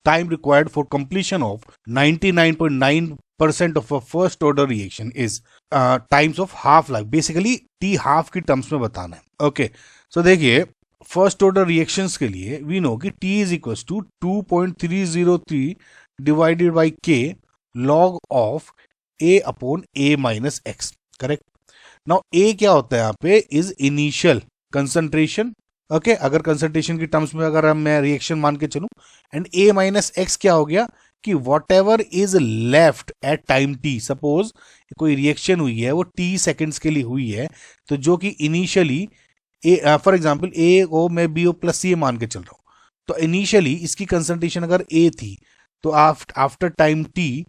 time required for completion of 99.9% of a first order reaction is times of half life. Basically T half की terms में बताना है. Okay, सो देखिए first order reactions के लिए we know कि T is equal to 2.303 divided by K log of A upon A minus x. Correct. Now A क्या होता है यहाँ पे, इज इनिशियल कंसंट्रेशन. ओके, अगर कंसंट्रेशन की टर्म्स में अगर मैं रिएक्शन मान के चलूं, एंड A माइनस एक्स क्या हो गया कि what ever is left at time T. Suppose कोई रिएक्शन हुई है वो T सेकेंड्स के लिए हुई है, तो जो कि इनिशियली फॉर एग्जाम्पल A को मैं BO प्लस C मान के चल रहा हूं, तो इनिशियली इसकी कंसंट्रेशन अगर A थी, तो आफ्टर टाइम T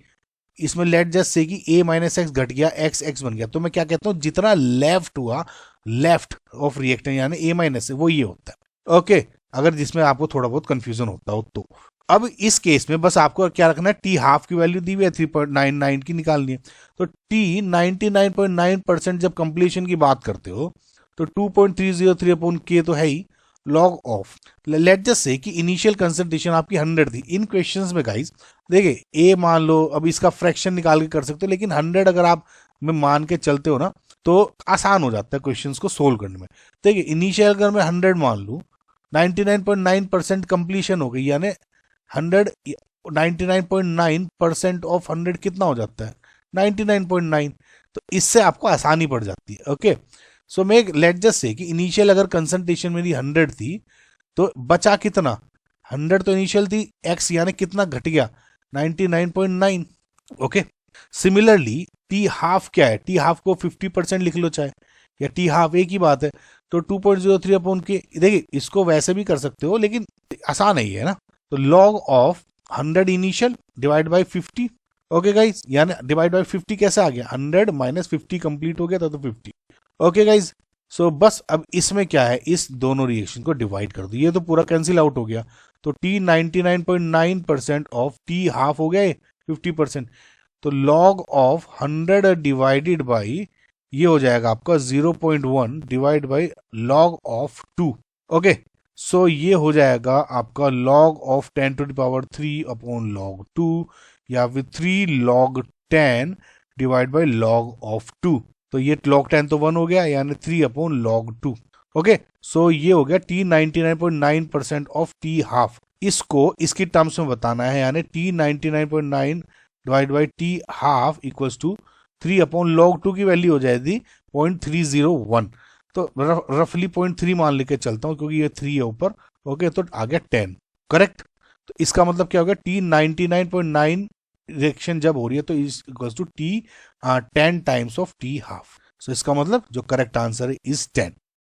इसमें लेट जस्ट से कि A माइनस एक्स घट गया, एक्स एक्स बन गया. तो मैं क्या कहता हूं, जितना लेफ्ट हुआ लेफ्ट ऑफ रिएक्टेंट यानी A माइनस से, वो ये होता है. ओके, अगर जिसमें आपको थोड़ा बहुत कंफ्यूजन होता हो तो. अब इस केस में बस आपको क्या रखना है, टी हाफ की वैल्यू दी हुई है 3.99 की निकालनी है. तो टी 99.9% जब कंप्लीशन की बात करते हो तो 2.303 अपॉन के तो है ही, लॉग ऑफ लेट जस्ट से कि इनिशियल कंसंट्रेशन आपकी 100 थी. इन क्वेश्चंस में गाइस देखिए ए मान लो, अब इसका फ्रैक्शन निकाल के कर सकते हो, लेकिन 100 अगर आप में मान के चलते हो ना तो आसान हो जाता है क्वेश्चंस को सोल्व करने में. देखिए इनिशियल अगर मैं 100 मान लूँ, 99.9% कंप्लीशन हो गई, यानी 99.9% ऑफ 100 कितना हो जाता है, 99.9. तो इससे आपको आसानी पड़ जाती है. ओके, सो मैं लेट जस्ट से कि इनिशियल अगर कंसंट्रेशन मेरी 100 थी, तो बचा कितना, 100 तो इनिशियल थी, एक्स यानी कितना घट गया, 99.9. ओके, सिमिलरली टी हाफ क्या है, टी हाफ को 50% लिख लो चाहे, या टी हाफ एक ही बात है. तो 2.03 अपॉन के, देखिए इसको वैसे भी कर सकते हो लेकिन आसान है ये ना. तो log of 100 initial divide by 50. Okay guys, यानी डिवाइड बाय 50 कैसे आ गया, 100 माइनस 50 कंप्लीट हो गया था तो 50. ओके गाइज, सो बस अब इसमें क्या है, इस दोनों रिएक्शन को डिवाइड कर दो, ये तो पूरा कैंसिल आउट हो गया. तो T 99.9% ऑफ T हाफ हो गया 50%. तो लॉग ऑफ 100 डिवाइडेड बाई ये हो जाएगा आपका 0.1 divide by log of 2. Okay, so ये हो जाएगा आपका log of 10 to the power 3 upon log 2, या फिर 3 log 10 divide by log of 2. तो ये log 10 तो 1 हो गया, यानी 3 अपॉन log 2. ओके, सो ये हो गया T 99.9% ऑफ T हाफ. इसको इसकी टर्म्स में बताना है, यानी T 99.9 divide by T half equals to 3 upon log 2 की वैल्यू हो जाएगी 0.301. तो रफली 0.3 मान लेके चलता हूँ क्योंकि ये 3 है ऊपर. ओके, तो आ गया 10. करेक्ट. तो इसका मतलब क्या होगा, T 99.9 रिएक्शन जब हो रही है तो is equals to T 10 times of T half. So इसका मतलब जो करेक्ट आंसर है इज 10.